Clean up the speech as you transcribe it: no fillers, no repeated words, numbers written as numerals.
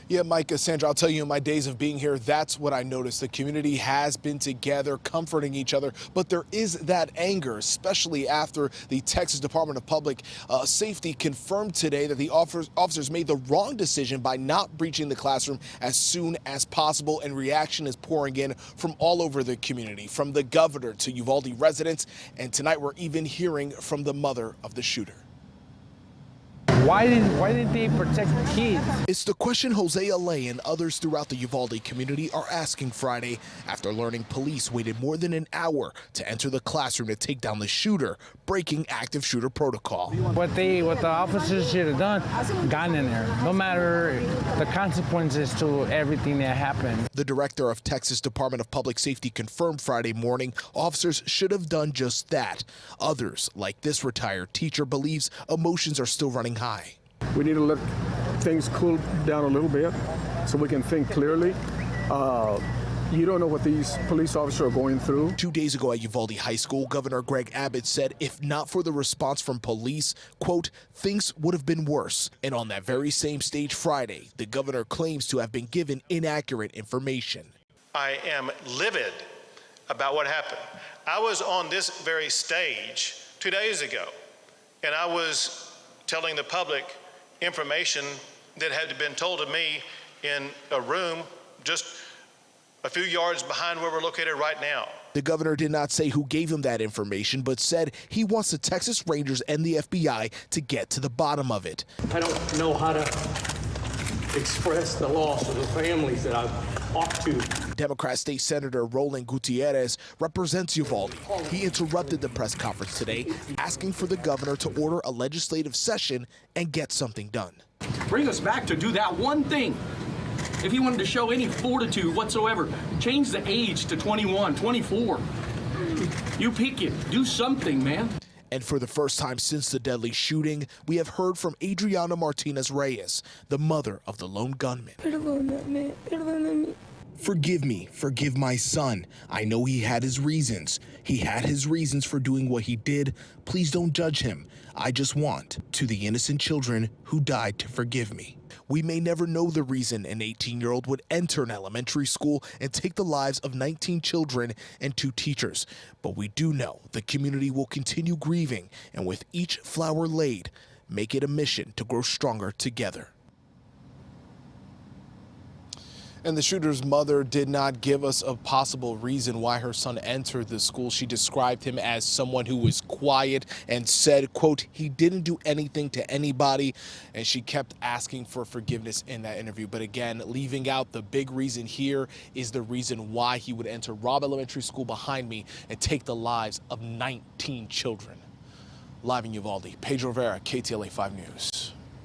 Yeah, Mike, Sandra, I'll tell you, in my days of being here, that's what I noticed. The community has been together, comforting each other, but there is that anger, especially after the Texas Department of Public Safety confirmed today that the officers made the wrong decision by not breaching the classroom as soon as possible, and reaction is pouring in from all over the community, from the governor to Uvalde residents, and tonight we're even hearing from the mother of the shooter. Why didn't they protect the kids? It's the question Hosea Lay and others throughout the Uvalde community are asking Friday after learning police waited more than an hour to enter the classroom to take down the shooter, breaking active shooter protocol. What the officers should have done, gotten in there, no matter the consequences to everything that happened. The director of Texas Department of Public Safety confirmed Friday morning officers should have done just that. Others, like this retired teacher, believes emotions are still running high. We need to let things cool down a little bit so we can think clearly. You don't know what these police officers are going through. 2 days ago at Uvalde High School, Governor Greg Abbott said if not for the response from police, quote, things would have been worse. And on that very same stage Friday, the governor claims to have been given inaccurate information. I am livid about what happened. I was on this very stage 2 days ago, and I was telling the public information that had been told to me in a room just a few yards behind where we're located right now. The governor did not say who gave him that information, but said he wants the Texas Rangers and the FBI to get to the bottom of it. I don't know how to express the loss of the families that I've talked to. Democrat State Senator Roland Gutierrez represents Uvalde. He interrupted the press conference today, asking for the governor to order a legislative session and get something done. Bring us back to do that one thing. If he wanted to show any fortitude whatsoever, change the age to 21, 24. You pick it. Do something, man. And for the first time since the deadly shooting, we have heard from Adriana Martinez Reyes, the mother of the lone gunman. Forgive me, forgive my son. I know he had his reasons. He had his reasons for doing what he did. Please don't judge him. I just want to the innocent children who died to forgive me. We may never know the reason an 18-year-old would enter an elementary school and take the lives of 19 children and 2 teachers, but we do know the community will continue grieving, and with each flower laid, make it a mission to grow stronger together. And the shooter's mother did not give us a possible reason why her son entered the school. She described him as someone who was quiet and said, quote, he didn't do anything to anybody. And she kept asking for forgiveness in that interview. But again, leaving out the big reason here is the reason why he would enter Robb Elementary School behind me and take the lives of 19 children. Live in Uvalde, Pedro Rivera, KTLA 5 News.